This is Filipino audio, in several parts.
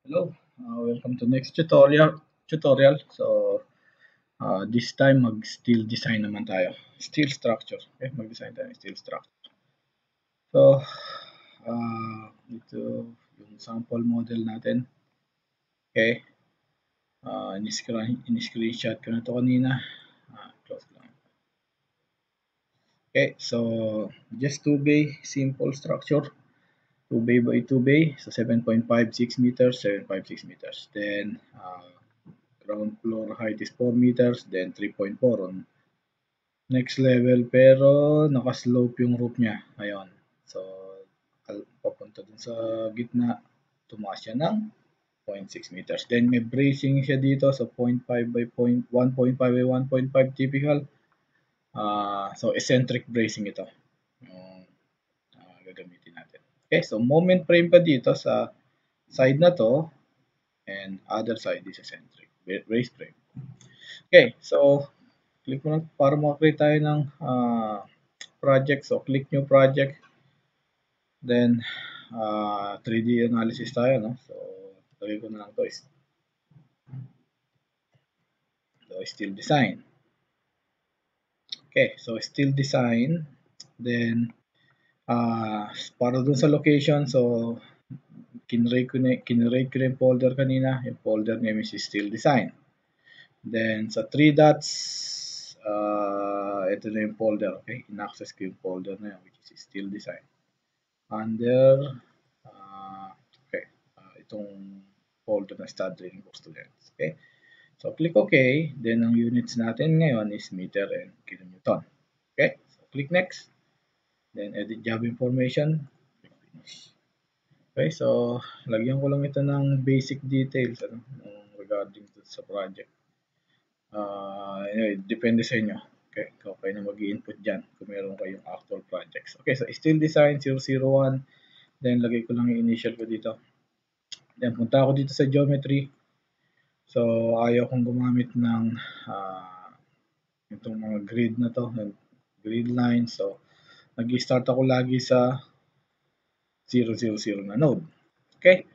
Hello, welcome to next tutorial. This time mag-steel design naman tayo. Steel structure. Okay, mag-design tayo ng steel structure. So, ito yung sample model natin. Okay. In-screenshot ko na to kanina. Close lang. Okay, so just 2 bay simple structure. 2 bay by 2 bay. So 7.56 meters, 7.56 meters. Then ground floor height is 4 meters, then 3.4 on next level, pero nakaslope yung roof niya. Ayun. So, papunta dun sa gitna, tumaas siya ng 0.6 meters. Then may bracing siya dito, so 0.5 by 1.5 by 1.5 typical. So eccentric bracing ito yung gagamitin natin. Okay, so moment frame pa dito sa side na to, and other side is eccentric brace frame. Okay, so click mo lang para makakreate tayo ng project. So click new project, then 3D analysis tayo, no? So lagay ko na lang to is still design. Okay, so still design, then para dun sa location, so kinrate ko na yung folder kanina. Yung folder name is still design. Then sa 3 dots, ito na yung folder. Okay, in-access ko yung folder na yun, which is still design. Under itong folder na stud drilling for students. Okay, so click OK. Then ang units natin ngayon is meter and kilonewton. Okay, so click next. Then edit job information. Okay, so lagyan ko lang ito ng basic details regarding to sa project. Anyway, depende sa inyo. Okay, kayo na mag-i-input dyan kung meron kayong actual projects. Okay, so still design 001. Then lagay ko lang yung initial ko dito. Then punta ako dito sa geometry. So ayaw kong gumamit ng itong mga grid na to, grid line. So nag-start ako lagi sa 000 na node. Okay?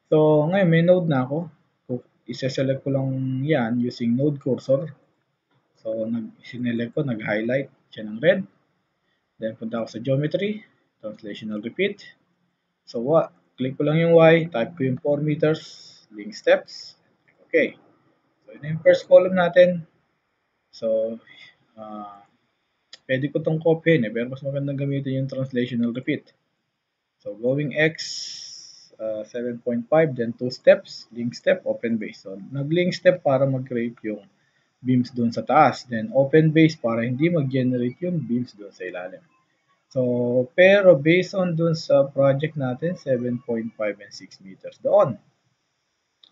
So ngayon may node na ako. So, isa-select ko lang yan using node cursor. So sinelect ko, nag-highlight siya ng red. Then punta ako sa geometry, translational repeat. So click ko lang yung Y, type ko yung 4 meters, link steps. Okay. So yun yung first column natin. So pwede ko itong copyin pero mas magandang gamitin yung translational repeat. So going X, 7.5, then 2 steps, link step, open base. So nag-link step para mag-create yung beams doon sa taas. Then open base para hindi mag-generate yung beams doon sa ilalim. So, pero based on doon sa project natin, 7.5 and 6 meters doon.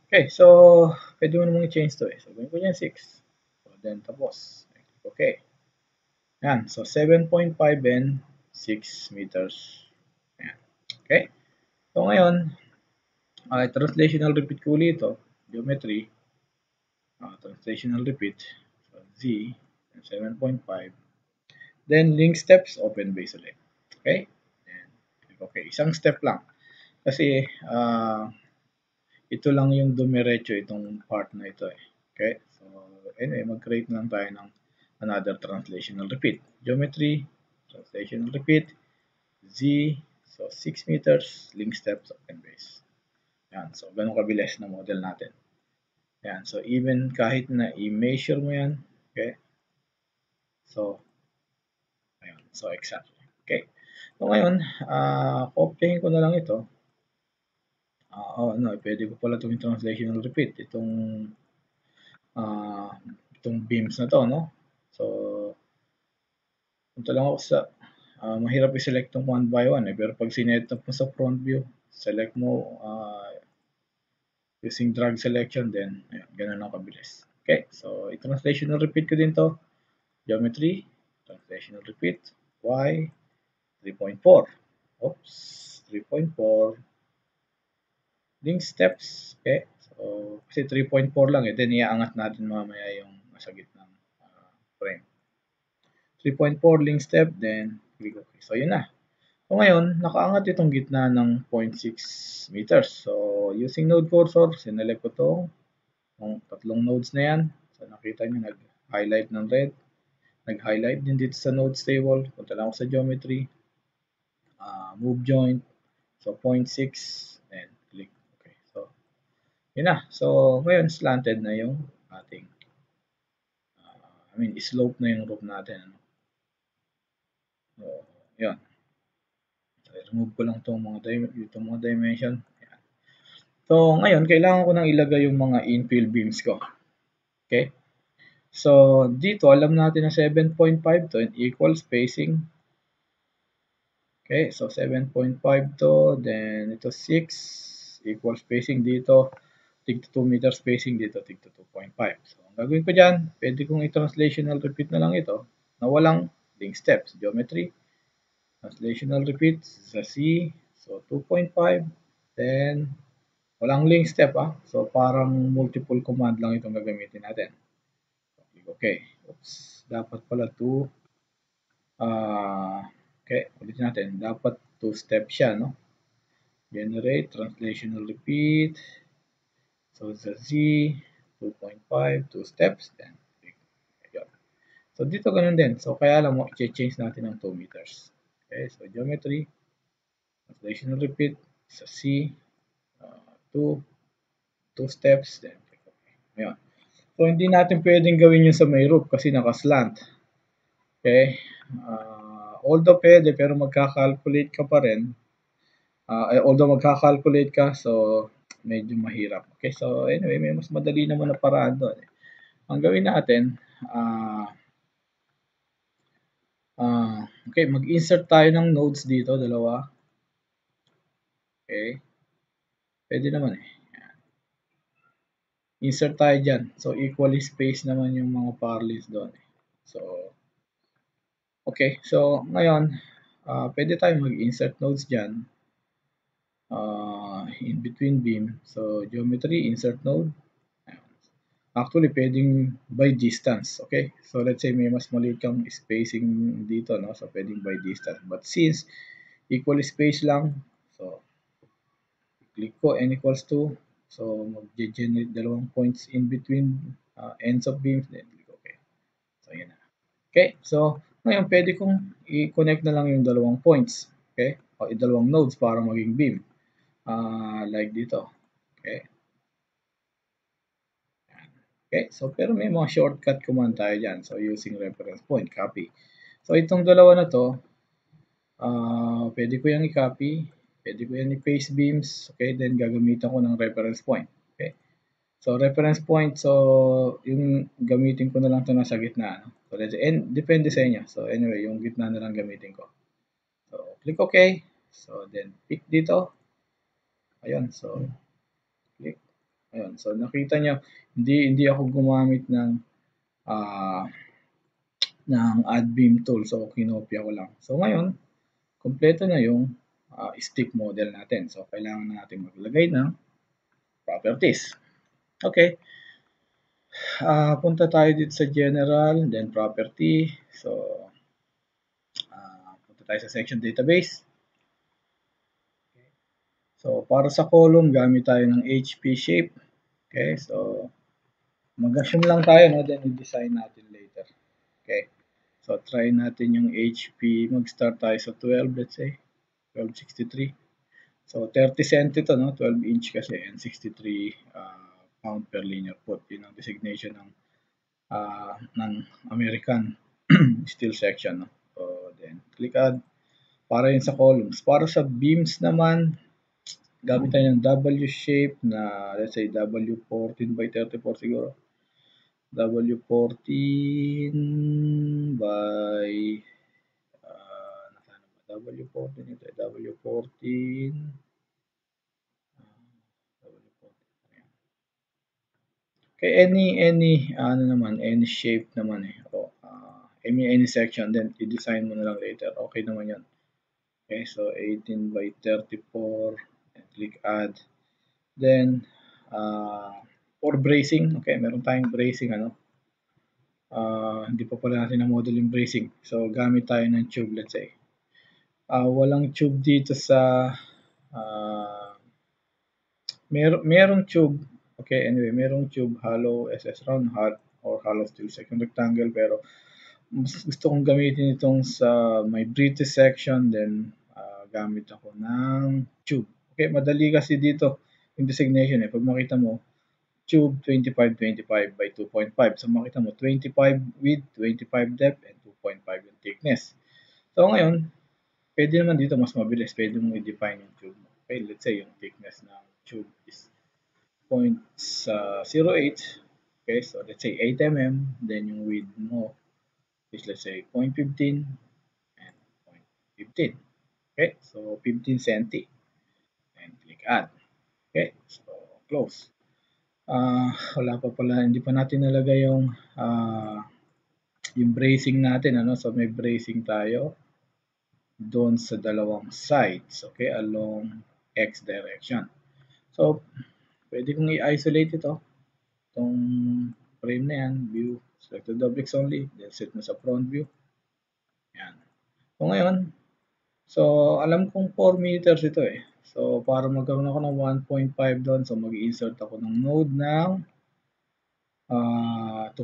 Okay, so pwede mo namang i-change to eh. So, gawin ko yan 6. So, then tapos. Okay. Yan. So, 7.5 and 6 meters. Yan. Okay. So, ngayon, translational repeat ko ulit ito. Geometry. Translational repeat. So, Z. 7.5. Then, link steps, open base ulit. Okay. Okay. Isang step lang. Kasi, ito lang yung dumiretso itong part na ito eh. Okay? So, anyway, mag-create na lang tayo ng another translational repeat. Geometry, translational repeat, Z, so 6 meters, link steps, open base. Yan. So, ganun kabilis na model natin. Yan. So, even kahit na i-measure mo yan, okay? So, ayun. So, exactly. Okay. So, ngayon, copyahin ko na lang ito. Pwede ko pala itong translational repeat. Itong beams na to, no? So, punta lang ako sa, mahirap i-select itong one by one eh. Pero pag sinet up mo sa front view, select mo using drag selection, then, ayun, ganun lang kabilis. Okay, so, i-translational repeat ko din to. Geometry, translational repeat, Y, 3.4. Oops, 3.4. Link steps, okay? So, kasi 3.4 lang eh. Then, iaangat natin mamaya yung nasa gitnang frame. 3.4 link step, then click OK. So, yun na. So ngayon, nakaangat itong gitna ng 0.6 meters. So using node cursor, sinelect ko itong tatlong nodes na yan. So nakita nyo nag-highlight ng red. Nag-highlight din dito sa nodes table. Punta lang ako sa geometry. Move joint. So 0.6 and click. Okay. So yun na. So ngayon slanted na yung ating slope na yung roof natin. So, yun. So, remove ko lang itong mga dimension. Yan. So, ngayon, kailangan ko nang ilagay yung mga infill beams ko. Okay? So, dito, alam natin na 7.5 to and equal spacing. Okay? So, 7.5 to, then ito 6, equal spacing dito. Tig 2 meter spacing dito, tig 2.5. So, ang gagawin ko dyan, pwede kong i-translational repeat na lang ito na walang link steps. Geometry, translational repeat sa C. So, 2.5. Then, walang link step So, parang multiple command lang itong gagamitin natin. Okay. Oops. Dapat pala 2. Okay. Ulitin natin. Dapat 2 step siya, no? Generate, translational repeat. So, sa Z, 2.5, 2 steps. Then, yun. So, dito ganun din. So, kaya lang mo, i-change natin ng 2 meters. Okay. So, geometry, translational repeat sa C, 2 steps, then click OK. Ayan. So, hindi natin pwedeng gawin yun sa may roof kasi nakaslant. Okay? Although pwede, pero magkakalculate ka pa rin. Although magkakalculate ka, so medyo mahirap. Okay? So, anyway, may mas madali naman na paraan doon. Ang gawin natin, okay, mag-insert tayo ng nodes dito, dalawa. Okay? Pwede naman Insert tayo dyan. So, equally spaced naman yung mga parallels doon. So, okay. So, ngayon, pwede tayo mag-insert nodes dyan. In between beam. So, geometry, insert node. Actually, pwedeng by distance. Okay. So, let's say may mas maliit kang spacing dito. No? So, pwedeng by distance. But since equally spaced lang, so, click ko n equals 2. So, mag-generate dalawang points in between ends of beams. Then, click OK. So, yun na. Okay. So, ngayon, pwede kong i-connect na lang yung dalawang points. Okay. O, dalawang nodes para maging beam. Like dito. Okay. Okay. So, pero may mga shortcut command tayo dyan. So, using reference point, copy. So, itong dalawa na to, pwede ko yung i-copy. Pwede ko yan i-paste beams. Okay. Then, gagamitan ko ng reference point. Okay. So, reference point. So, yung gamitin ko na lang ito nasa gitna. So, depende sa inyo. So, anyway, yung gitna na lang gamitin ko. So, click OK. So, then, pick dito. Ayun. So, click. Ayun. So, nakita nyo, hindi ako gumamit ng add beam tool. So, kinopya ko lang. So, ngayon, kompleto na yung stick model natin. So, kailangan na natin maglagay ng properties. Okay. Punta tayo dito sa general, then property. So, punta tayo sa section database. Okay. So, para sa column, gamit tayo ng HP shape. Okay. So, mag-assume lang tayo, no? Then, i-design natin later. Okay. So, try natin yung HP. Mag-start tayo sa 12, let's say. 1263. So, 30 cent ito, no? 12 inch kasi and 63 pound per linear foot. Yun ang designation ng American steel section, no? So, then, click add. Para yun sa columns. Para sa beams naman, gamit tayo ng W shape na, let's say, W14 by 34 siguro. W14 by W14 ito, W14 okay, any shape naman any section, then i-design mo na lang later, okay naman yan. Okay, so 18 by 34 and click add. Then for bracing, okay, meron tayong bracing, hindi pa pala natin na model yung bracing, so gamit tayo ng tube, let's say. Walang tube dito sa ah, merong tube. Okay, anyway, merong tube hollow SS round hot or hollow steel section rectangle, pero mas gusto kong gamitin itong sa may British section, then gamit ako ng tube. Okay, madali kasi dito yung designation eh. Pag makita mo, tube 25-25 by 2.5. So makita mo 25 width, 25 depth, and 2.5 yung thickness. So ngayon, pwede naman dito mas mabilis. Pwede mong i-define yung tube mo. Okay, let's say yung thickness ng tube is 0.08. Okay, so let's say 8 mm. Then yung width mo is let's say 0.15 and 0.15. Okay, so 15 cm. And click add. Okay, so close. Wala pa pala, hindi pa natin nalagay yung bracing natin, ano? So may bracing tayo doon sa dalawang sides, okay, along X direction. So pwede kong i-isolate ito, itong frame na yan, view, select the objects only, then set mo sa front view. Yan. So ngayon, so alam kong 4 meters ito eh. So para magkaroon ako ng 1.5 doon, so mag-insert ako ng node ng 2.5.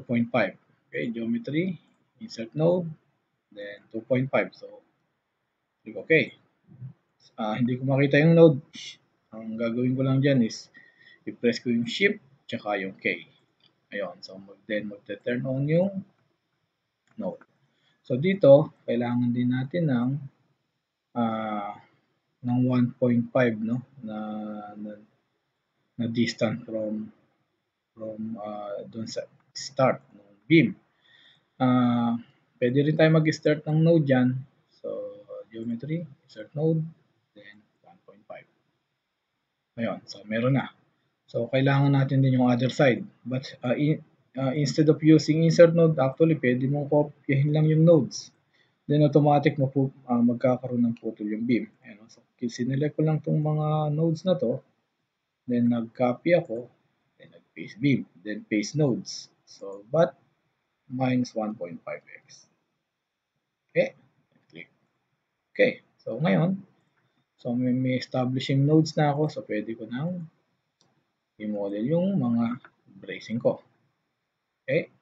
Okay, geometry, insert node, then 2.5. So click OK. Hindi ko makita yung node. Ang gagawin ko lang dyan is i-press ko yung shift tsaka yung K. Ayun, so then magte-turn on yung node. So dito, kailangan din natin uh, ng 1.5, no, na, na, na distance from doon sa start ng beam. Pwede rin tayo mag-start ng node dyan. So geometry, insert node, then 1.5. Ayun, so meron na. So kailangan natin din yung other side. But instead of using insert node, actually pwede mong kopyahin lang yung nodes. Then automatic magkakaroon ng putol yung beam. Ayan, so sinelect ko lang itong mga nodes na to. Then nag-copy ako. Then nag-paste beam. Then paste nodes. So but minus 1.5x. Okay. Click. Okay. So ngayon, so may establishing nodes na ako. So pwede ko nang i-model yung mga bracing ko. Okay.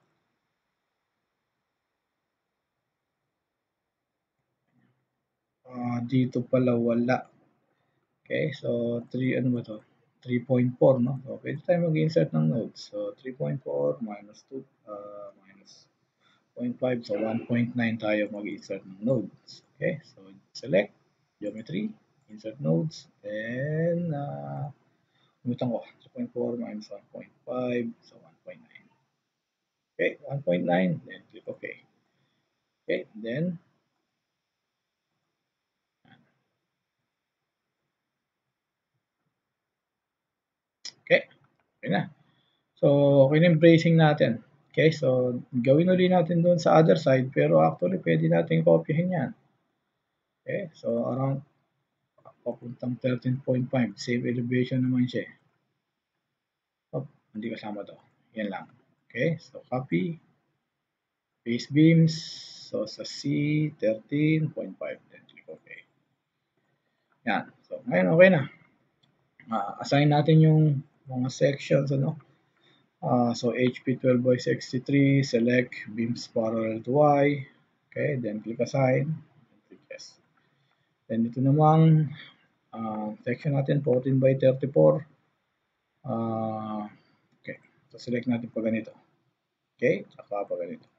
Dito pala wala. Okay, so 3, ano ba to? 3.4, no? So, pwede tayo mag-insert ng nodes. So, 3.4 minus 2, minus 0.5. So, 1.9 tayo mag-insert ng nodes. Okay, so select, geometry, insert nodes, then, umutan ko, 3.4 minus 1.5, so 1.9. Okay, 1.9, then click OK. Okay, then, okay, okay na. So, okay na yung bracing natin. Okay, so gawin ulit natin doon sa other side, pero actually pwede natin kopyahin yan. Okay, so around papuntang 13.5, same elevation naman siya. Oh, hindi kasama to. Yan lang. Okay, so copy, paste beams, so sa C, 13.5, then click OK. Yan, so ngayon okay na. Assign natin yung mga sections, ano. So HP 12 by 63, select beams parallel to Y. Okay, then click assign. Click yes. Then ito namang section natin 14 by 34. Okay, so select natin pa ganito. Okay, saka pa ganito.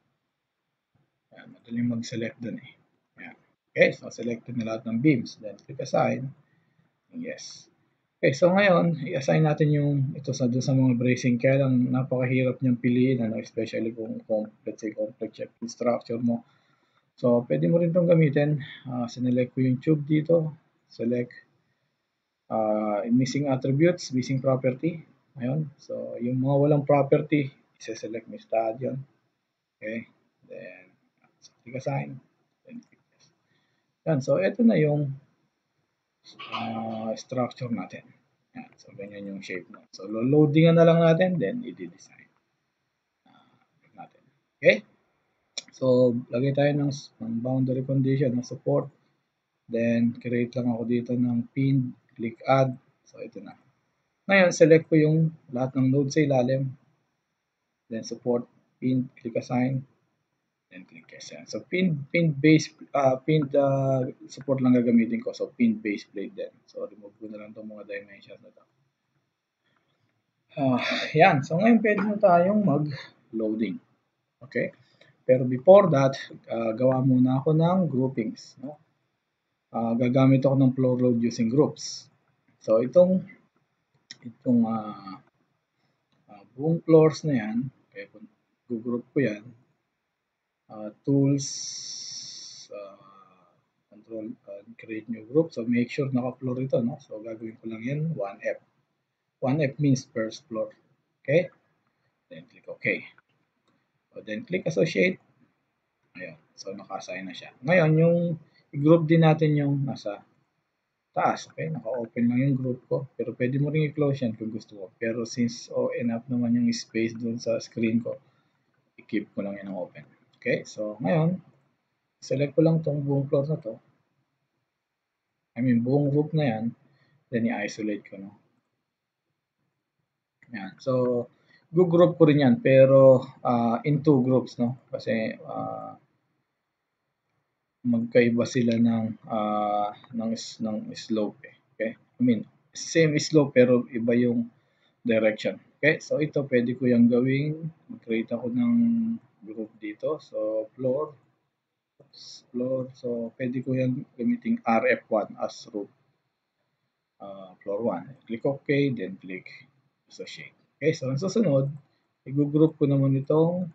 Ayan, madaling mag-select dun eh. Ayan. Okay, so selected na lahat ng beams. Then click assign. Yes. Okay, so ngayon, i-assign natin yung ito sa doon sa mga bracing. Kaya lang napakahirap niyang piliin, ano, especially kung let's say complex yung structure mo. So, pwede mo rin itong gamitin. Sinelect ko yung tube dito. Select missing attributes, missing property. Ayun. So, yung mga walang property, isa-select mo stud yun. Okay. Then, click assign. Then, click yes. Yan. So, ito na yung structure natin. Yan. So, ganyan yung shape mo. So, loadingan na lang natin, then i-design natin. Okay? So, lagay tayo ng boundary condition ng support. Then, create lang ako dito ng pin, click add. So, ito na. Ngayon, select ko yung lahat ng node sa ilalim. Then, support, pin, click assign. Then, click yes. So, pin base, support lang gagamitin ko. So, pin base plate din. So, remove ko na lang itong mga dimensions na ito. Yan. So, ngayon pwede na tayong mag-loading. Okay? Pero before that, gawa muna ako ng groupings. No? Gagamit ako ng flow load using groups. So, itong buong floors na yan, okay, group ko yan, tools, control, create new group. So, make sure naka-floor ito. No? So, gagawin ko lang yan, 1F. 1F means first floor. Okay? Then, click OK. So, then, click associate. Ayan. So, naka-assign na siya. Ngayon, yung i-group din natin yung nasa taas. Okay? Naka-open lang yung group ko. Pero pwede mo rin i-close yan kung gusto mo. Pero since enough naman yung space dun sa screen ko, i-keep ko lang yan ng open. Okay? So, ngayon, select ko lang tong buong floor na to. I mean, buong group na yan. Then, i-isolate ko. No? Yan. So, group ko rin yan. Pero, in two groups. No? Kasi, magkaiba sila ng slope eh. Okay? I mean, same slope pero iba yung direction. Okay? So ito pwede ko yung gawing mag-create ako ng group dito. So floor. So pwede ko yung gamiting RF1 as root. Floor 1. Click OK, then click associate. Okay? So ang susunod, i-group ko naman itong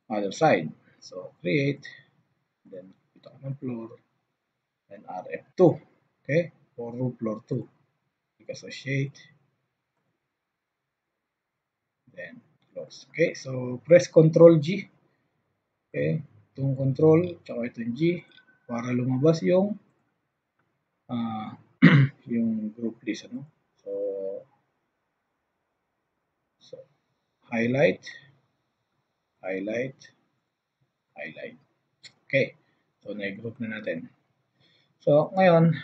other side. So create, then ito ko ng floor, then RF2. Okay? For root floor 2. Click associate. Then close. Okay? So press Control G. Okay? Itong control, tsaka itong G para lumabas yung yung group list. Ano? So highlight, highlight, highlight. Okay. So na-group na natin. So ngayon,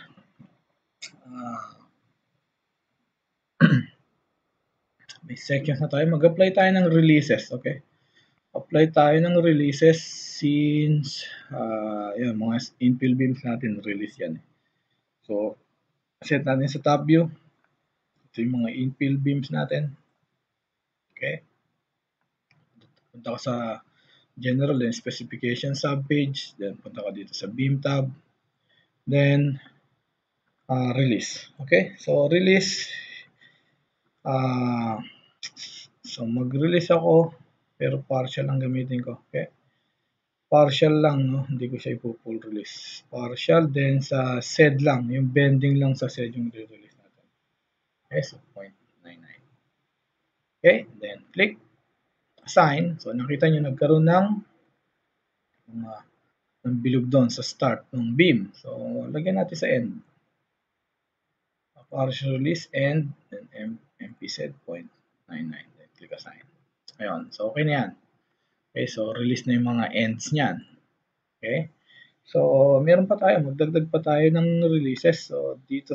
may sections na tayo. Mag-apply tayo ng releases. Okay? Apply tayo ng releases since yun, mga infill beams natin, release yan. So, set natin sa top view. Ito yung mga infill beams natin. Okay? Punta ka sa general and specification subpage. Then, punta ka dito sa beam tab. Then, release. Okay? So, release. So, mag-release ako. Pero partial ang gamitin ko. Okay? Partial lang, no? Hindi ko siya ipo-full release. Partial, then sa SED lang, yung bending lang sa SED yung re-release natin. Okay, so 0.99. Okay, then click assign. So nakita nyo nagkaroon ng bilog doon sa start ng beam. So lagyan natin sa end. Partial release end, then MPZ 0.99. Then click assign. Ayun, so okay na yan. Okay, so release na yung mga ends niyan. Okay. So, meron pa tayo, magdagdag pa tayo ng releases. So, dito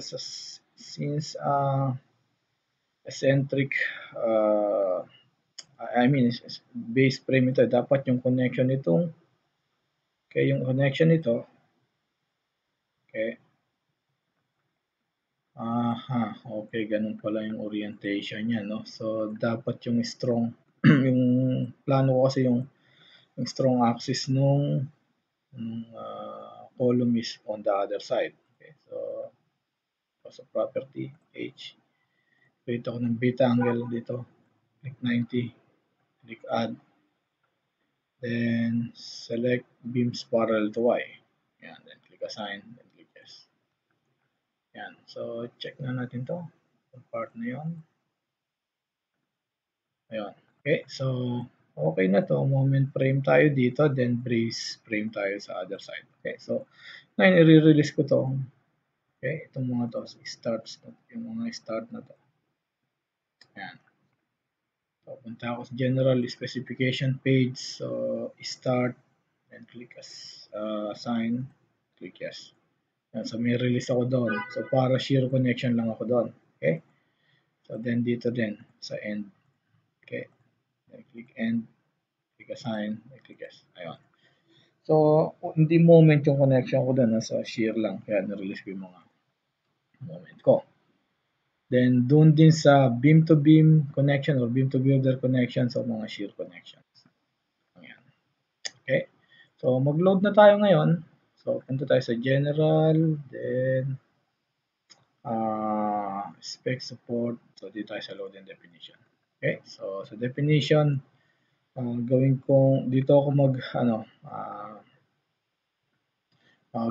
since eccentric, I mean, base frame ito, dapat yung connection nitong, okay, yung connection nito, okay, okay, ganun pala yung orientation niya, no? So, dapat yung strong, yung plano ko kasi yung strong axis nung column is on the other side. Okay, so, sa property, H, create ako ng beta angle dito, click 90, click add, then select beams parallel to Y. Yan, then click assign, then click yes. Yan, so check na natin to, yung part na yun. Ayun, okay, so okay na to, moment frame tayo dito, then brace frame tayo sa other side. Okay, so ngayon i-release ko to. Okay, itong mga to, starts, yung mga start na to. Yan. So, punta ako sa general specification page. So, start. then click assign, click yes. Yan, so may release ako doon. So para share connection lang ako doon. Okay? So then dito din sa end. Okay? Then click end, click assign, then click yes. Ayun. So hindi moment yung connection ko doon, nasa share lang. Kaya na-release ko yung mga moment ko. Then doon din sa beam to beam connection or beam to builder connection, so mga shear connections. Ayan. Okay? So mag-load na tayo ngayon. So punta tayo sa general, then spec support. So dito tayo sa load and definition. Okay? So sa definition, gawin kong dito ako mag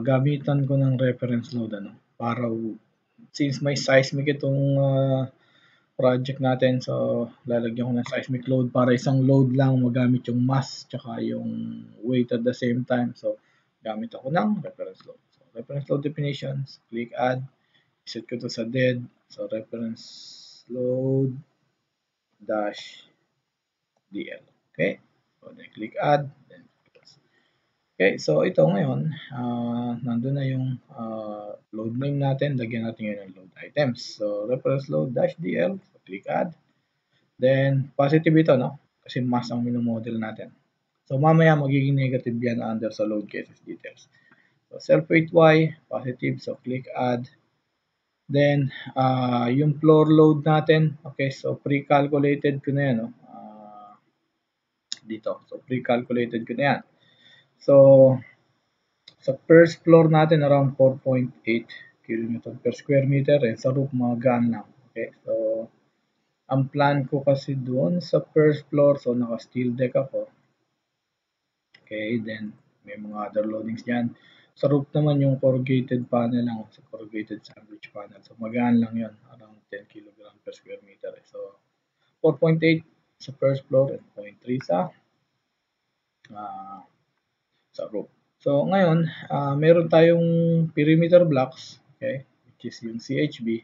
gamitan ko ng reference load para since may seismic itong project natin, so lalagyan ko ng seismic load para isang load lang magamit yung mass tsaka yung weight at the same time. So gamit ako ng reference load. So reference load definitions, click add, set ko to sa dead. So reference load dash dl. Okay? So then click add, then close. Okay, so ito ngayon, nandun na yung load name natin. Lagyan natin ngayon ng load items. So reference load dash dl, so click add. Then positive ito, no? Kasi mass ang minomodel natin. So mamaya magiging negative yan under sa load cases details. So self weight y, positive, so click add. Then yung floor load natin, okay, so pre-calculated ko na yan, no? Dito, so pre-calculated ko na yan. So sa first floor natin around 4.8 kN per square meter, and sa roof mga gaan lang. Okay, so ang plan ko kasi doon sa first floor, so naka steel deck ako. Okay, then may mga other loadings dyan. Sa roof naman yung corrugated panel lang, so corrugated sandwich panel. So magaan lang yun, around 10 kg per square meter. So 4.8 sa first floor and 0.3 sa roof. So ngayon, meron tayong perimeter blocks, okay, which is yung CHB.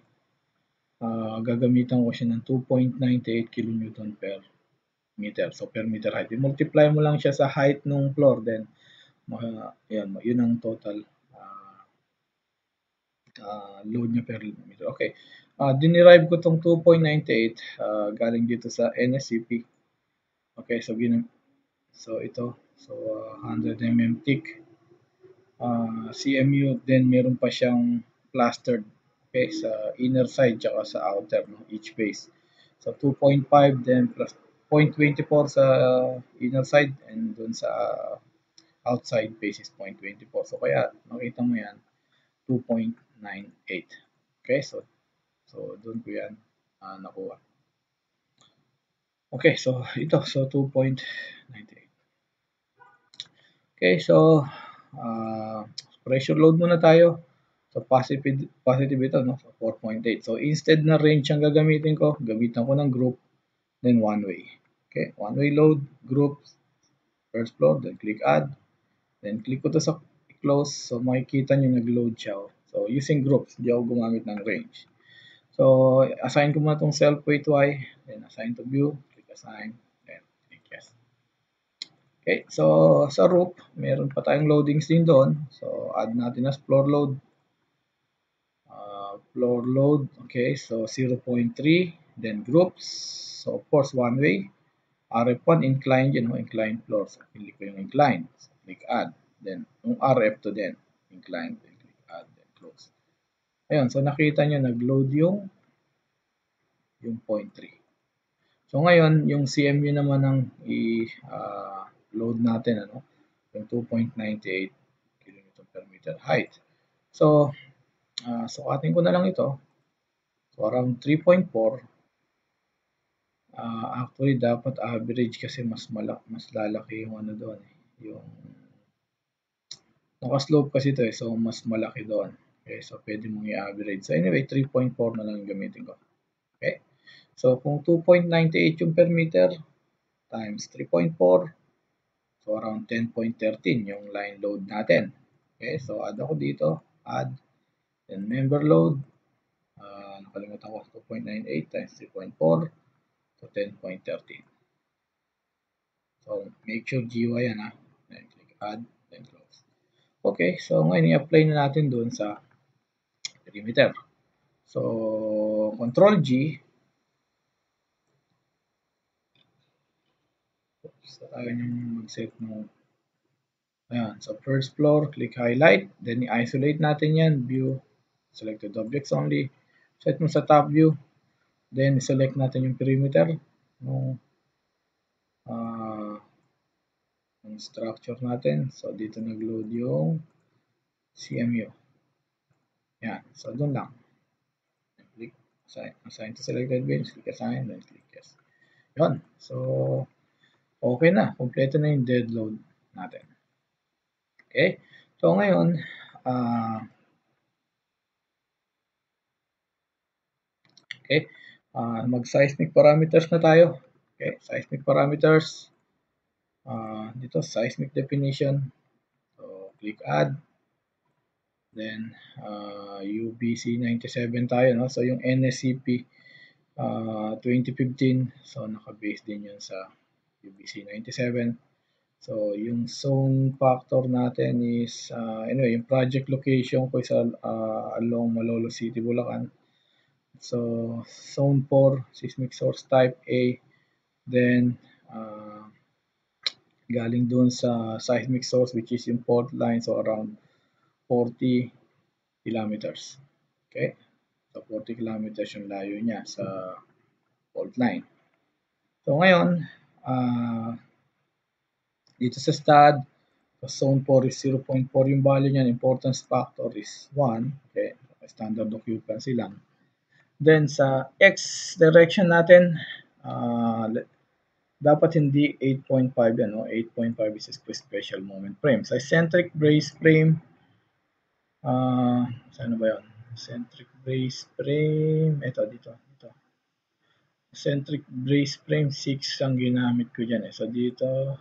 Gagamitan ko siya ng 2.98 kN per meter. So per meter height. I-multiply mo lang siya sa height ng floor, then yun ang total load niya per meter. Okay. Dinerive ko tong 2.98 galing dito sa NSCP. Okay, so ito. So 100 mm thick. CMU, then meron pa siyang plastered, okay, sa inner side tsaka sa outer, no, each base. So 2.5, then plus 0.24 sa inner side, and dun sa outside base is 0.24. So kaya makita mo yan 2.98. Okay, so doon ko yan nakuha. Okay, so ito, so 2.98. Okay, so pressure load muna tayo. So positive ito, no? So 4.8. So instead na range ang gagamitin ko, gamitan ko ng group, then one way. Okay, one way load, group, first floor, then click add. Then click ko to sa close. So makikita nyo nag-load siya. So using groups, hindi ako gumamit ng range. So assign ko muna itong self weight y, then assign to view, click assign, then click yes. Okay, so sa roof, meron pa tayong loadings din doon. So add natin as floor load. Floor load, okay, so 0.3, then groups. So of course, one way. RF1 inclined, inclined floor. So click ko yung inclined. So, click add. Then yung RF2 din, inclined. Then click add, then close. Ayun, so nakita nyo nag-load yung 0.3. So ngayon, yung CMU naman ang i-load natin, yung 2.98 kN per meter height. So, sukatin ko na lang ito. So around 3.4. Actually dapat average kasi mas lalaki yung doon, yung naka-slope kasi ito, so mas malaki doon. Okay, so pwede mong i-average. So anyway, 3.4 na lang yung gamitin ko. Okay, so kung 2.98 yung per meter times 3.4, so around 10.13 yung line load natin. Okay, so add ako dito, add, then member load, nakalimutan ko, 2.98 times 3.4, so 10.13. So make sure GY yan, then click add, then close. Okay, so ngayon i-apply na natin doon sa perimeter. So, Control G, so tayo yung mag-set mo. Ayan, so first floor, click highlight, then i-isolate natin yan, view, selected objects only, set mo sa top view, then select natin yung perimeter ng uh, structure natin. So, dito nag-load yung CMU. Yan, so doon lang. Click assign to selected beams, click assign, then click yes. Yun, so okay na, kompleto na yung dead load natin. Okay, so ngayon, okay, mag-seismic parameters na tayo. Okay, seismic parameters, dito seismic definition, so click add, then UBC 97 tayo, no? So yung NSCP 2015, so naka-base din yun sa UBC 97. So yung zone factor natin is anyway, yung project location ko is along Malolo City, Bulacan. So zone 4, seismic source type A, then galing dun sa seismic source which is yung fault line, so around 40 kilometers. Okay? So 40 kilometers yung layo niya sa fault line. So ngayon, dito sa STAD, so zone 4 is 0.4 yung value niyan, importance factor is 1. Okay? Standard occupancy lang. Then sa X direction natin, dapat hindi 8.5 yan, no? 8.5 is a special moment frame. Sa eccentric brace frame, saan ba yun? Eccentric brace frame, ito dito. Eccentric brace frame 6 ang ginamit ko dyan. So dito,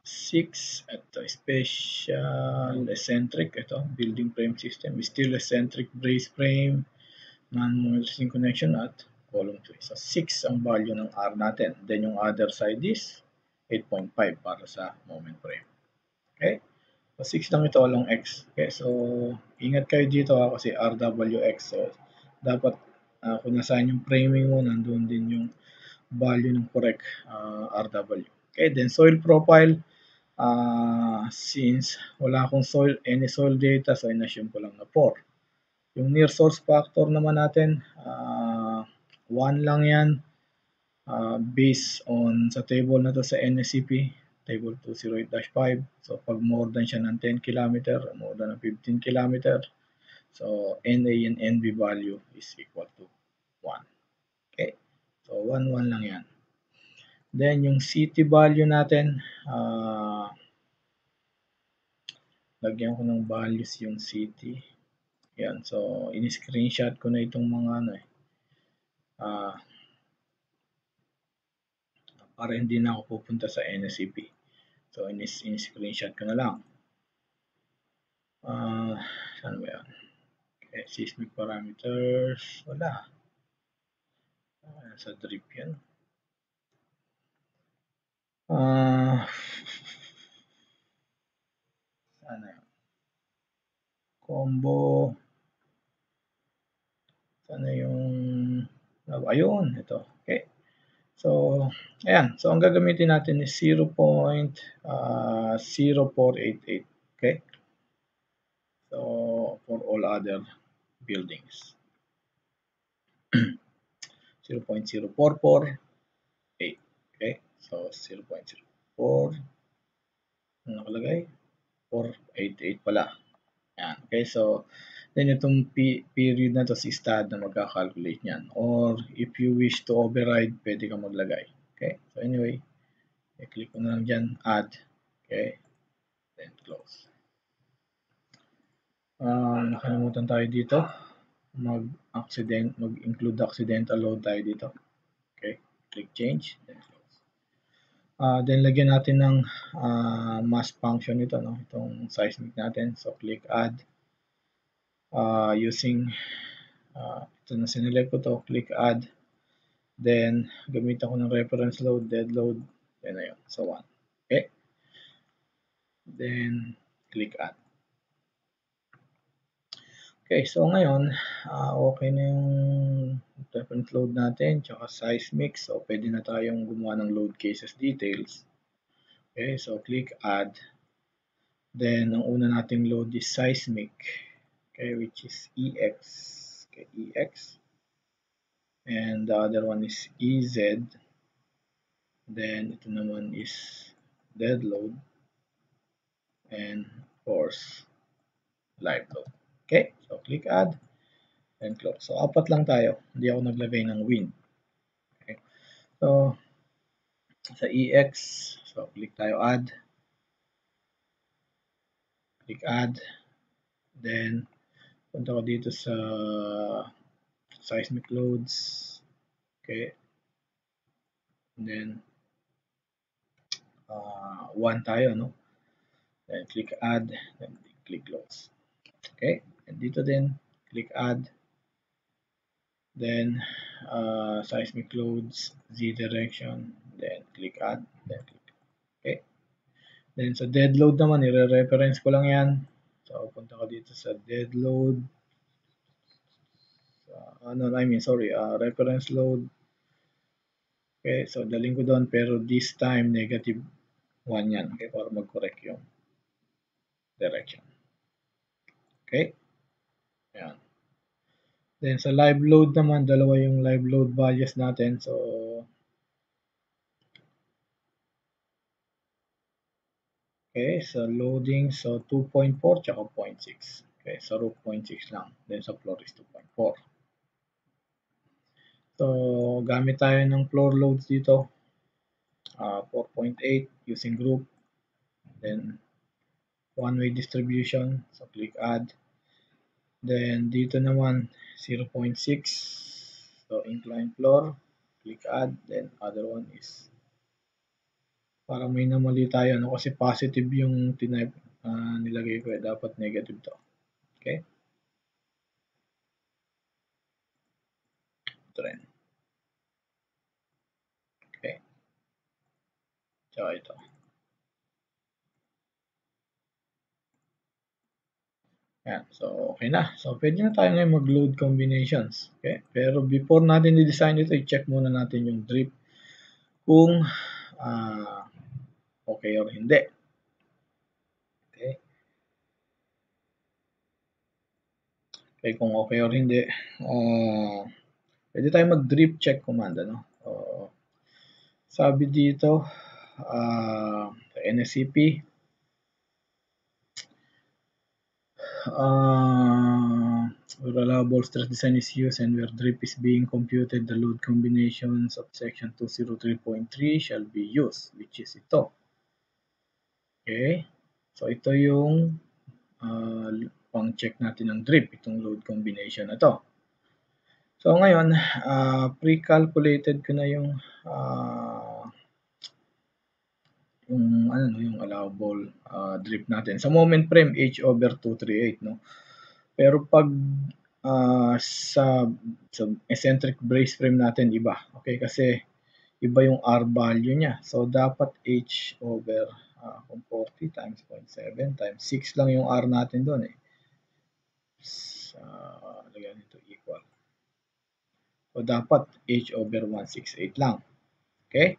6, ito special eccentric, ito building frame system, still eccentric brace frame, non-moving connection at column 3. So 6 ang value ng R natin. Then yung other side is 8.5 para sa moment frame. Okay? So 6 lang ito along X. Okay? So ingat kayo dito kasi RWX. So dapat kung nasaan yung framing mo, nandun din yung value ng correct RW. Okay? Then soil profile. Since wala akong any soil data, so in-assume ko lang na 4. Yung near source factor naman natin, 1 lang yan, based on sa table na to sa NSCP, table 208-5. So pag more than siya ng 10 km, more than 15 km, so NA and NB value is equal to 1. Okay, so 1, 1 lang yan. Then yung city value natin, lagyan ko ng values yung city. Yan, so in-screenshot ko na itong mga para hindi na ako pupunta sa NSCP. So in-screenshot ko na lang. Saan ba yan? Okay, seismic parameters, wala. Sa drip yan. Sana yan? Combo. Sana yung ayun, ito. Okay. So, ayan. So, ang gagamitin natin is 0.0488. Okay? So, for all other buildings. 0.0448. Okay? So, 0.04. Ano nakalagay? 488 pala. Ayan. Okay? So, then itong period na to si STAD na magkakalculate niyan. Or if you wish to override, pwede ka maglagay. Okay? So anyway, i-click ko na lang dyan, add. Okay? Then close. Nakalimutan tayo dito. Mag-include accidental load tayo dito. Okay? Click change. Then close. Then lagyan natin ng mass function ito, no? Itong seismic natin. So click add. Using ito na sinelect ko to, click add, Then, gamitan ko ng reference load, dead load, then ayun, so on. Okay? Then, click add. Okay, so ngayon, okay na yung reference load natin, tsaka size mix. So, pwede na tayong gumawa ng load cases details. Okay, so click add. Then, ang una nating load is seismic. Okay, which is EX. Okay, EX. And the other one is EZ. Then, ito naman is dead load. And, of course, live load. Okay, so click add. And close. So, apat lang tayo. Hindi ako naglagay ng win. Okay. So, sa EX, so click tayo add. Click add. Then, punta ko dito sa seismic loads. Okay. And then, 1 tayo, no? Then, click add. Then, click close. Okay. And dito din, click add. Then, seismic loads, Z direction. Then, click add. Then, click. Okay. Then, sa dead load naman, i-reference ko lang yan. So, punta ko dito sa dead load. Reference load. Okay, so daling ko doon, pero this time, negative 1 yan. Okay, para mag-correct yung direction. Okay. Ayan. Then, sa live load naman, dalawa yung live load values natin. So, okay, sa loading, so 2.4 tsaka 0.6. Okay, sa roof 0.6 lang. Then, sa floor is 2.4. So, gamit tayo ng floor loads dito. 4.8 using group. Then, one-way distribution. So, click add. Then, dito naman, 0.6. So, incline floor. Click add. Then, other one is, parang may namali tayo, no? Kasi positive yung nilagay ko. Dapat negative to. Okay? Ito rin. Okay. Tsaka ito. Yan. So, okay na. So, pwede na tayo ngayon mag-load combinations. Okay? Pero before natin i-design ito, i-check muna natin yung drip kung okay or hindi. Okay? Okay, kung okay or hindi. Pwede tayo mag-drip check command. Ano? Sabi dito, sa NSCP, where allowable stress design is used and where drip is being computed, the load combinations of section 203.3 shall be used, which is ito. Okay? So, ito yung pang-check natin ng drip, itong load combination na to. So, ngayon, pre-calculated ko na yung yung allowable drip natin. Sa moment frame, H over 238, no? Pero pag sa eccentric brace frame natin, iba. Okay, kasi iba yung R value niya. So, dapat H over 40 times 0.7 times 6 lang yung R natin doon eh. Lagyan nito equal. So, dapat H over 168 lang. Okay?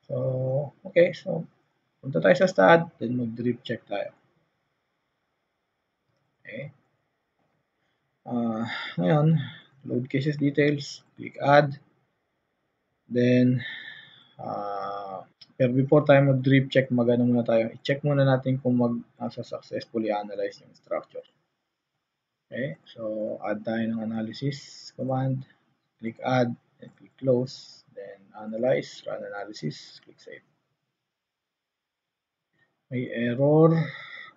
So, okay. So, punta tayo sa stat, then mag-drip check tayo. Okay. Ngayon, load cases details, click add. Then, pero before tayo mag-drip check, mag-ano muna tayo. I-check muna natin kung successfully analyze yung structure. Okay, so add tayo ng analysis command, click add, then click close, then analyze, run analysis, click save. May error,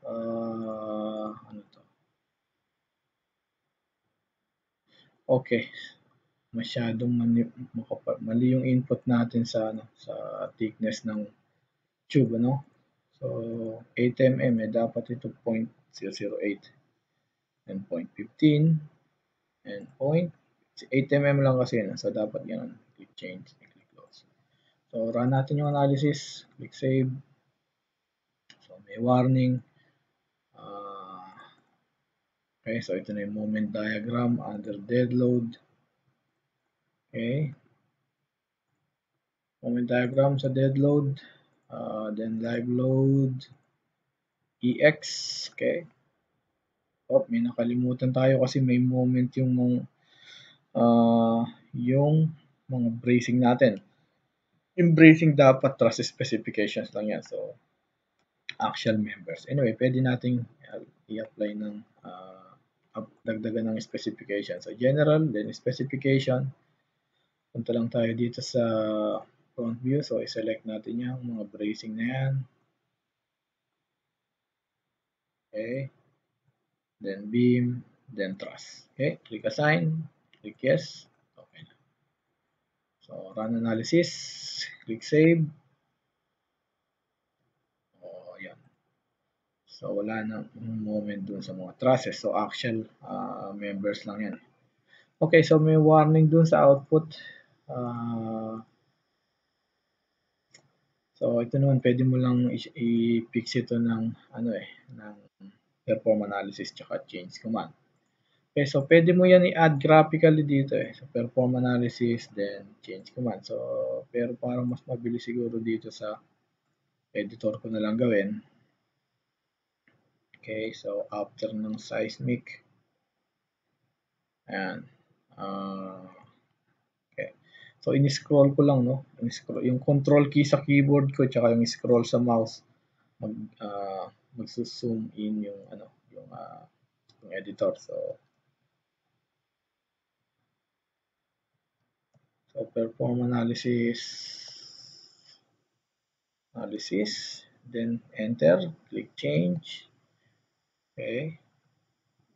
ano to? Okay, masyadong mali yung input natin sa thickness ng tube, ano? So 8 mm dapat ito 0.008 and 0.15 and 8 mm lang kasi, so dapat ganun. click change, and click close. So, run natin yung analysis, click save. So, may warning. Okay, so ito na yung moment diagram under dead load. Okay. Moment diagram sa dead load. Then live load. EX. Okay. Oh, may nakalimutan tayo kasi may moment yung mga bracing natin. Yung bracing dapat trust specifications lang yan. So, actual members. Anyway, pwede nating i-apply ng dagdagan ng specification. So, general, then specification. Punta lang tayo dito sa front view. So, i-select natin yung mga bracing na yan. Okay. Then beam, then truss. Okay. Click assign. Click yes. Okay na. So, run analysis. Click save. O, yan. So, wala nang moment dun sa mga trusses. So, actual members lang yan. Okay, so may warning dun sa output. So, ito naman, pwede mo lang i-fix ito ng, ng perform analysis tsaka change command. Okay, so pwede mo yan i-add graphically dito So, perform analysis, then change command. So, pero parang mas mabilis siguro dito sa editor ko na lang gawin. Okay, so after ng seismic, ayan. Okay. So, in-scroll ko lang, no? Yung control key sa keyboard ko, tsaka yung scroll sa mouse, magsusum in yung editor. So, perform analysis, then enter, click change. Okay.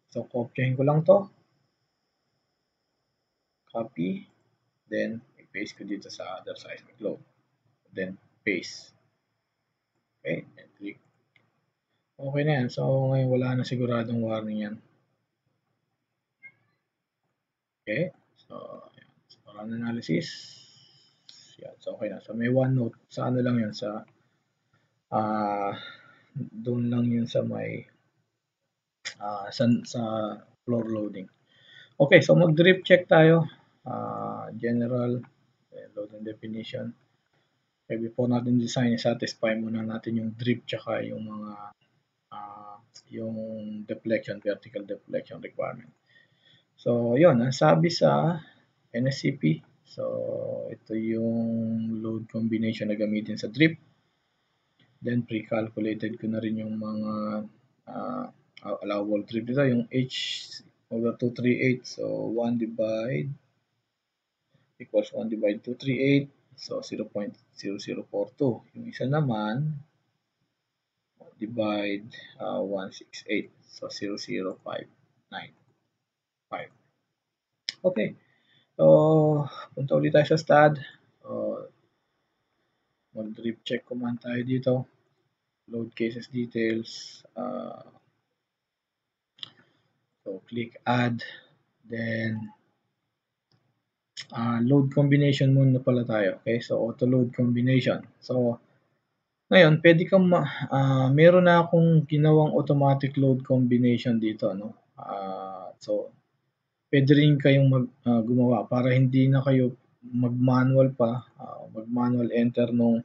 So, copyahin ko lang to. Copy. Then, i-paste ko dito sa other seismic load. Then, paste. Okay. And click. Okay na yan. So, ngayon wala na siguradong warning yan. Okay. So, run analysis. Yan. So, okay na. So, may one note. Sa ano lang yan? Sa doon lang yun sa may sa floor loading. Okay, so mag-drip check tayo. General, load and definition. Okay, before natin design, satisfy muna natin yung drip tsaka yung mga yung deflection, vertical deflection requirement. So, yun, ang sabi sa NSCP. So, ito yung load combination na gamitin sa drip. Then, pre-calculated ko na rin yung mga allowable drip dito. Yung H over 238. So, 1 divide equals 1 divide 238. So, 0.0042. Yung isa naman, divide 168. So, 0.0595. Okay. So, punta ulit tayo sa stud. Mag-drip check command tayo dito. Load cases details. So, click add. Then, load combination muna pala tayo. Okay, so auto load combination. So, ngayon, pwede kang meron na akong ginawang automatic load combination dito, no? So, pwede rin kayong gumawa para hindi na kayo mag-manual pa, mag-manual enter nung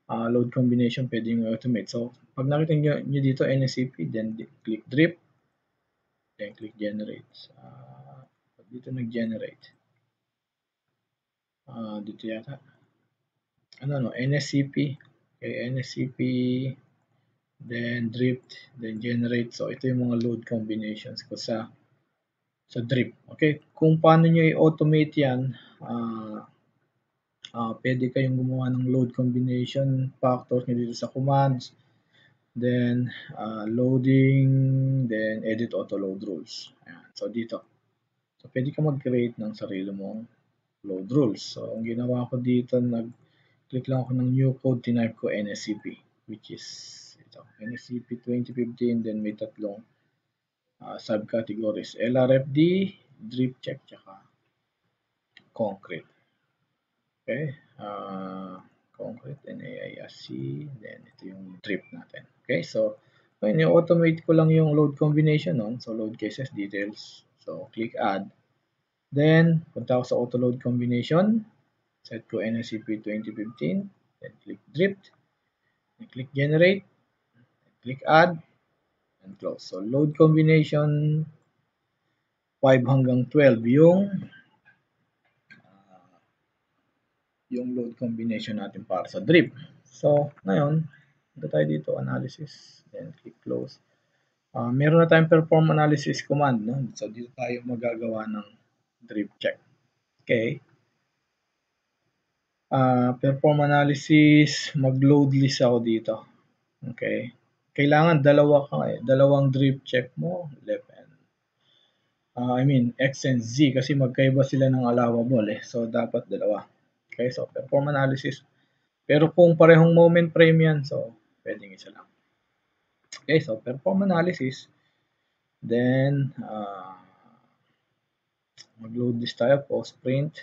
load combination, pwede yung automate. So, pag nakita nyo dito, NSCP, then click drip, then click generate. Dito nag-generate. Dito yata. NSCP. Okay, NSCP, then drip, then generate. So, ito yung mga load combinations ko sa drip. Okay, kung paano nyo i-automate yan, pwede kayong gumawa ng load combination factors nyo dito sa commands, then loading, then edit auto load rules. Ayan. So, dito. So, pwede ka mag-create ng sarili mong load rules. So, ang ginawa ko dito, nag-click lang ako ng new code, tinype ko NSCP, which is ito, NSCP 2015, then may tatlong subcategories, LRFD, drip check, tsaka concrete. Okay, concrete and AISC, then ito yung drip natin. Okay, so ngayon i-automate ko lang yung load combination nun. So load cases details. So click add. Then punta ako sa auto load combination. Set ko NSCP 2015. Then click drift. Then click generate. Then click add. And close. So load combination 5 hanggang 12 yung load combination natin para sa drip. So, ngayon, punta tayo dito, analysis, then click close. Meron na tayong perform analysis command, no? So, dito tayo magagawa ng drip check. Okay. Perform analysis, mag-load list ako dito. Okay. Kailangan dalawang drip check mo, left and X and Z kasi magkaiba sila ng allowable eh. So, dapat dalawa. Okay, so perform analysis. Pero kung parehong moment frame yan, so pwedeng isa lang. Okay, so perform analysis. Then, mag-load list tayo, post print.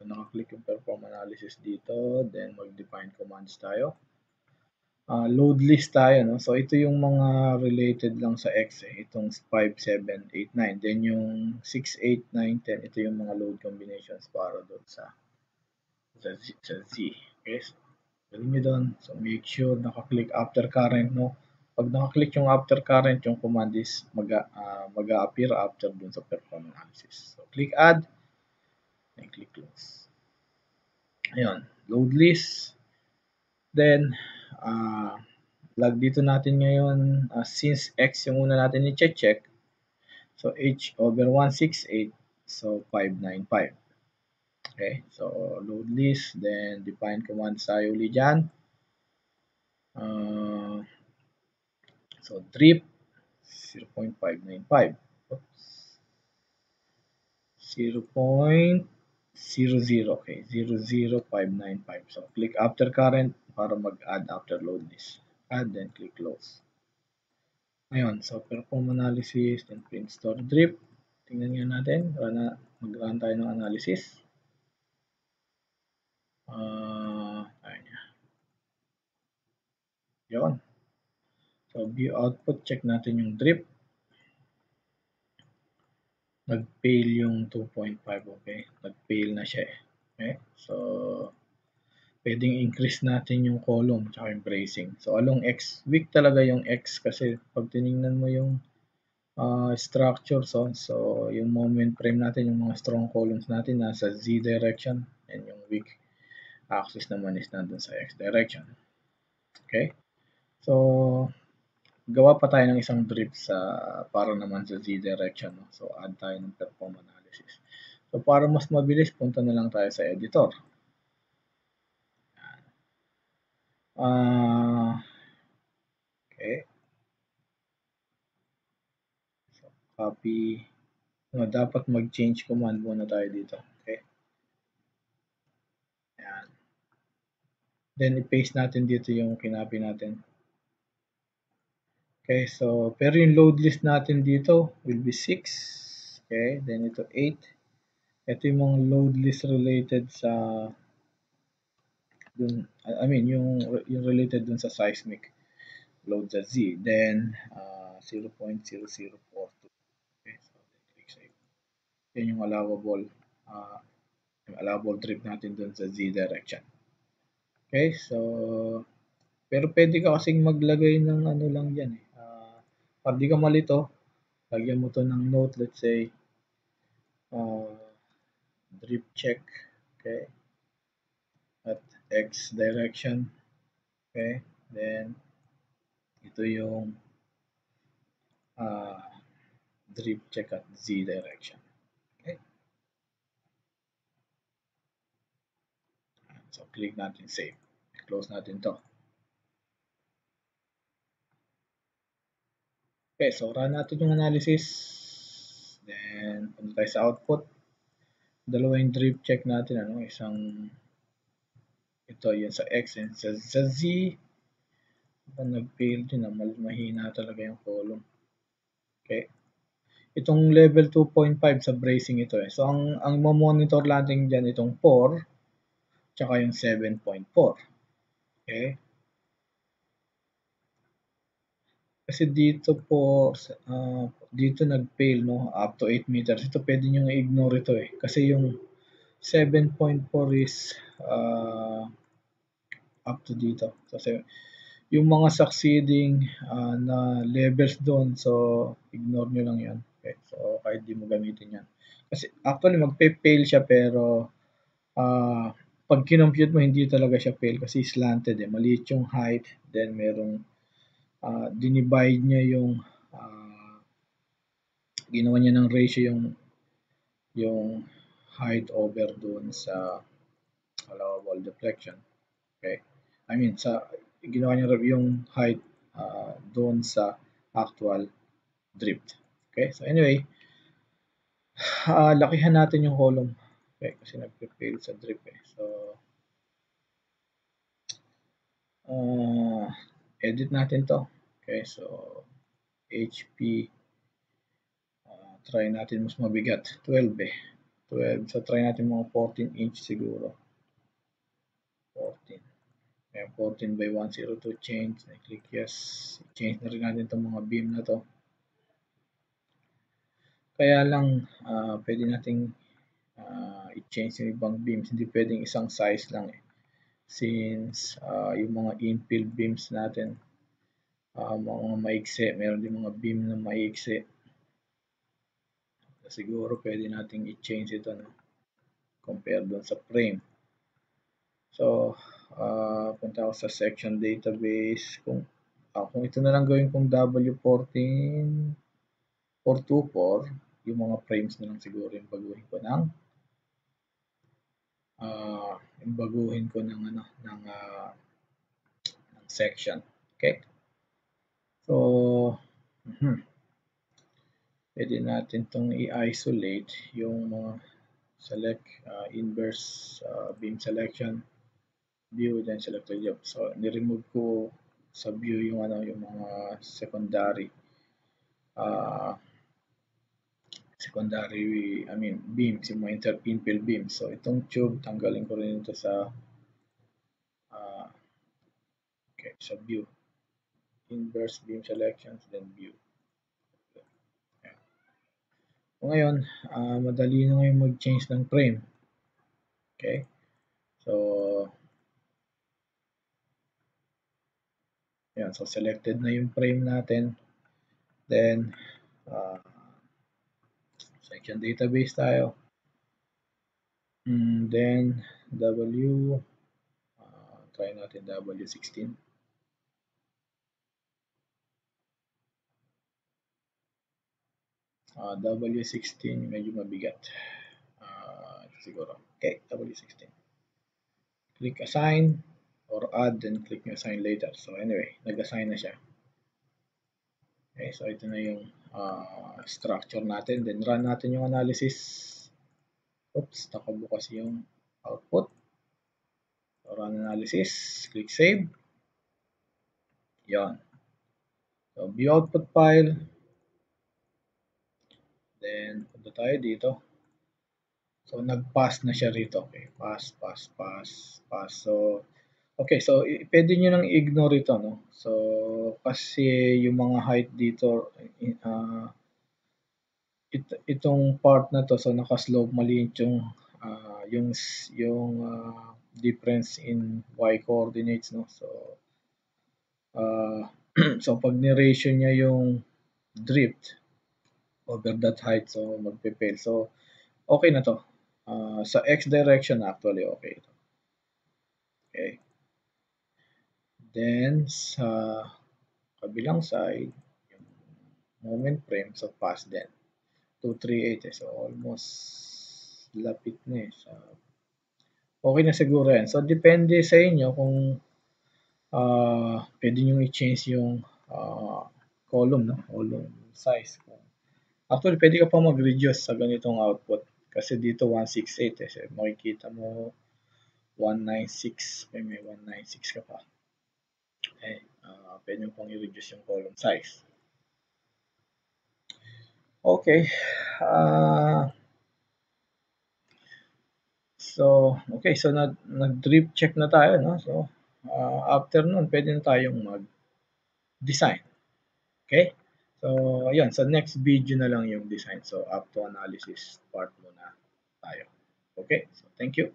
So, naka-click yung perform analysis dito. Then, mag-define commands tayo. Load list tayo, no? So, ito yung mga related lang sa X, eh. Itong 5, 7, 8, 9. Then, yung 6, 8, 9, 10. Ito yung mga load combinations para doon sa Z. Okay, so, galing nyo doon. So, make sure naka-click after current, no? Pag naka-click yung after current, yung command is mag-a-appear after dun sa perform analysis. So, click add, and click close. Ayun, load list. Then, log dito natin ngayon, since X yung una natin i-check, so H over 168, so 595. Okay, so load list, then define commands tayo ulit dyan. So drip 0.595. Oops. 0.00. Okay, 00595. So click after current para mag-add after load list. Add, then click close. Ngayon, so perform analysis, then print store drip. Tingnan nga natin, mag-run tayo ng analysis. Ayun niya. Yun. So view output, check natin yung drip. Nag-fail yung 2.5, okay? Nag-fail na siya eh. Okay? So, pwedeng increase natin yung column tsaka yung bracing. So, along X, weak talaga yung X kasi pag tinignan mo yung structure, so yung moment frame natin, yung mga strong columns natin nasa Z direction and yung weak axis naman is nandun sa X direction. Okay? So, gawa pa tayo ng isang drip para naman sa Z direction. No? So, add tayo ng perform analysis. So, para mas mabilis, punta na lang tayo sa editor. Okay. So, copy. No, dapat mag-change command muna tayo dito. Okay. Ayan. Then, i-paste natin dito yung kinapi natin. Okay, so, pero yung load list natin dito will be 6. Okay, then ito 8. Ito yung mga load list related sa yung related dun sa seismic load sa Z. Then, 0.0042. Okay, so, click save. Yan yung allowable drip natin dun sa Z direction. Okay, so, pero pwede ka kasing maglagay ng ano lang yan eh. Pag di ka malito, lagyan mo to ng note, let's say, drip check, okay, at X direction, okay, then, ito yung drip check at Z direction. Okay. So, click natin save. Close natin to. Okay, so run natin yung analysis. Then, punta tayo sa output. Dalawa yung drip check natin. Isang ito yun sa X and sa Z. Nag-fail din. Mahina talaga yung column. Okay. Itong level 2.5 sa bracing ito eh. So, ang monitor natin dyan itong 4. tsaka yung 7.4. Okay? Kasi dito po, dito nag-fail, no? Up to 8 meters. Ito pwede nyo i-ignore ito eh. Kasi yung 7.4 is up to dito. Kasi yung mga succeeding na levels doon, so ignore nyo lang yan. Okay? So kahit di mo gamitin yan. Kasi actually magpe-fail siya pero pag kinompute mo hindi talaga siya fail kasi slanted eh. Maliit yung height, then merong dinivide niya yung ginawa niya ng ratio yung height over doon sa allowable deflection. Okay? I mean, ginawa niya yung height doon sa actual drift. Okay? So anyway, lakihan natin yung column. Okay? Kasi nagpe-fail sa drift eh. So, edit natin to. Okay? So, HP, try natin mas mabigat. 12 eh. 12. So, try natin mga 14 inch siguro. 14. Kaya 14 by 102 change. Na-click yes. Change na rin natin itong mga beam na to. Kaya lang, pwede nating i-change yung ibang beams. Hindi pwedeng isang size lang eh. Since yung mga infill beams natin, mga maiksi, meron din mga beam na maiksi. Siguro pwede nating i-change ito, no? Compare doon sa frame. So, punta ako sa section database. Kung ito na lang gawin kong W14424, yung mga frames na lang siguro yung baguhin ko ng ng section. Okay? So, pwede natin itong i-isolate yung mga select inverse beam selection view, then select the job. So, ni-remove ko sa view yung mga secondary beams, yung mga infill beams. So, itong tube, tanggalin ko rin ito sa sa view. Inverse beam selections, then view. So, ngayon, madali na ngayon mag-change ng frame. Okay? So, yan. So, selected na yung frame natin. Then, section database tayo. Then, try natin W16. W16, medyo mabigat. Siguro. Okay, W16. Click assign or add, then click assign later. So anyway, nag-assign na siya. Okay, so ito na yung structure natin. Then run natin yung analysis. Oops, nakabukas yung output. So run analysis, click save. Yan. So view output file. Then punta tayo dito. So nag-pass na siya rito. Okay, pass. So okay, so pwede nyo nang i-ignore ito, no? So kasi yung mga height dito itong part na to, so naka-slope, maliit yung difference in y coordinates, no? So so pag ni-ratio niya yung drift over that height, so magpe-fail. So okay na to. Sa x direction actually okay ito. Okay. Then sa kabilang side, yung moment frame, so pass din. 238 eh. So almost lapit na eh. So, okay na siguro yan. So depende sa inyo kung pwede nyo i-change yung column, no? Column size. Actually, pwede ka pa mag-reduce sa ganitong output. Kasi dito 168 eh. So, makikita mo 196. May 196 ka pa. Okay. Pwede mo pang i-reduce yung column size. Okay. So, okay. So, nag-drip check na tayo, no? So, after nun, pwede na tayong mag-design. Okay? So, ayun. Sa next video na lang yung design. So, up to analysis part muna tayo. Okay? So, thank you.